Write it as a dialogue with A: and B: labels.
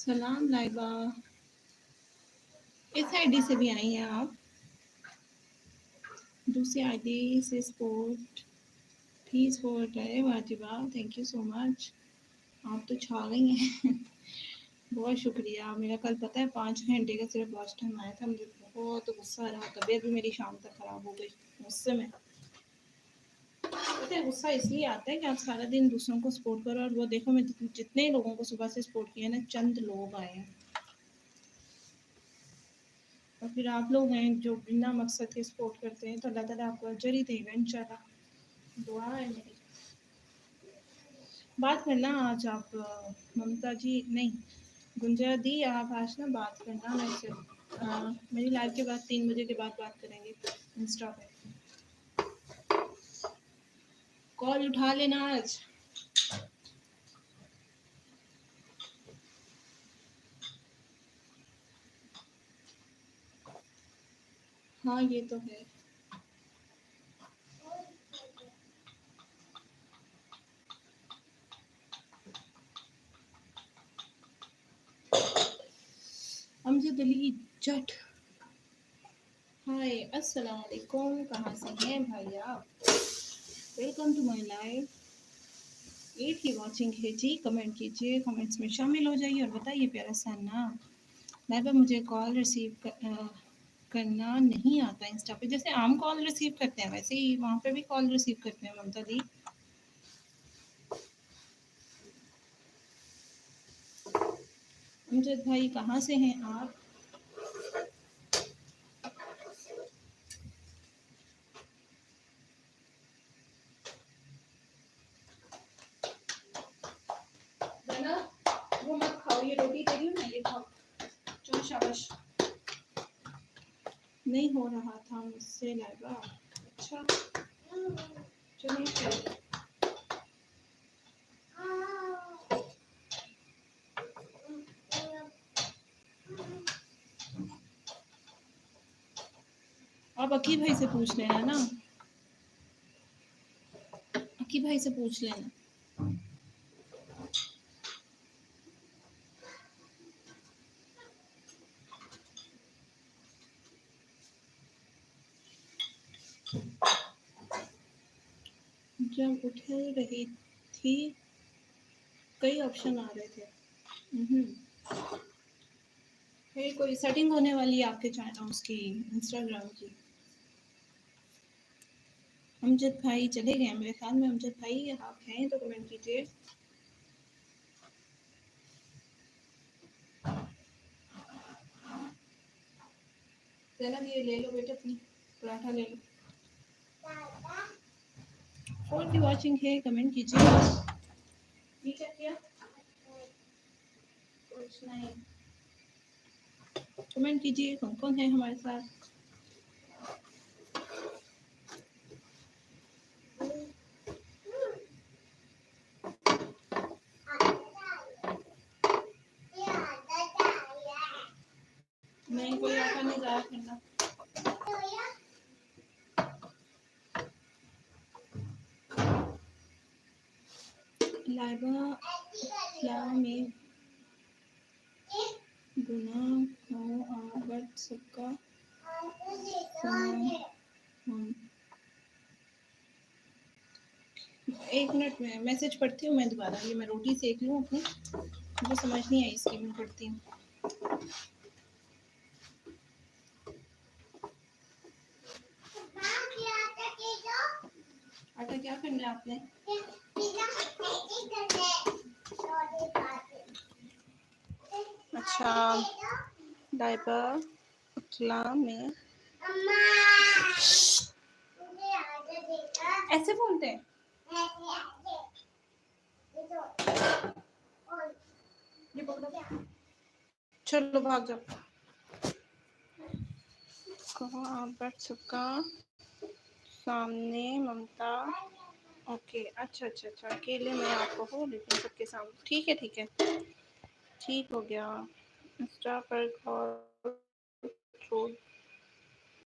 A: सलाम लाइबा, इस आईडी से भी आई हैं आप? दूसरी आईडी से सपोर्ट प्लीज फॉरवर्ड है वाजिबा, थैंक यू सो मच। आप तो छा गई हैं। बहुत शुक्रिया। मेरा कल पता है 5 घंटे का सिर्फ वॉच टाइम आया था, मुझे बहुत गुस्सा आ रहा, तबीयत भी मेरी शाम तक खराब हो गई गुस्से में। पता है गुस्सा इसलिए आता है कि आप सारा दिन दूसरों को सपोर्ट करो, और वो देखो मैं जितने लोगों को सुबह से सपोर्ट किया ना, चंद लोग आए हैं, और फिर आप लोग हैं जो बिना मकसद के सपोर्ट करते हैं, तो अल्लाह ताला आपको अजर ही देगा इंशाल्लाह। दुआ है मेरी। बात करना आज आप ममता जी, नहीं गुंजा दी, आप आज ना बात करना मेरे से। मेरी लाइव के बाद 3 बजे के बाद बात करेंगे इंस्टा पे। कॉल उठा लेना आज। हाँ ये तो है। अमजद अली जट, हाय अस्सलाम वालेकुम, कहाँ से हैं भाई आप? Welcome to my live. ये थी वॉचिंग है जी, कमेंट कीजिए, कमेंट्स में शामिल हो जाइए और बताइए प्यारा सा नाम। लाइव मुझे कॉल रिसीव करना नहीं आता इंस्टा पे, जैसे आम कॉल रिसीव करते हैं वैसे ही वहाँ पे भी कॉल रिसीव करते हैं ममता दी। अमजद भाई कहाँ से हैं आप? बना वो मत खाओ, ये रोटी दे रही हूँ ना, ये खाओ। चलो शाबाश। नहीं हो रहा था मुझसे लाइबा। अच्छा चलिए फिर। आप अकी भाई से पूछ लेना ना, अकी भाई से पूछ लेना। जब उठ रही थी कई ऑप्शन आ रहे थे। है कोई सेटिंग होने वाली है आपके चैनल उसकी, इंस्टाग्राम की? अमजद भाई चले गए मेरे ख्याल में। अमजद भाई आप हैं तो कमेंट कीजिए। जैनब ये ले लो बेटा, अपनी पराठा ले लो। और भी वॉचिंग है, कमेंट कीजिए। ठीक है क्या कुछ नहीं, कमेंट कीजिए कौन कौन है हमारे साथ। नहीं कोई आटा नहीं जाया करना। लाइबा क्या में गुनाह हो बट सबका हम। एक मिनट में मैसेज पढ़ती हूँ मैं दोबारा, ये मैं रोटी सेक लूँ अपनी, मुझे समझ नहीं आई इसकी, मैं पढ़ती हूँ। आटा क्या करना है आपने? अच्छा डायपर उठला में ऐसे बोलते हैं? चलो भाग जाओ। कहाँ आप बैठ सबका सामने ममता। ओके अच्छा अच्छा अच्छा, अकेले में आपको हो लेकिन सबके सामने, ठीक है ठीक है, ठीक हो गया। इंस्टा पर कॉल छोड़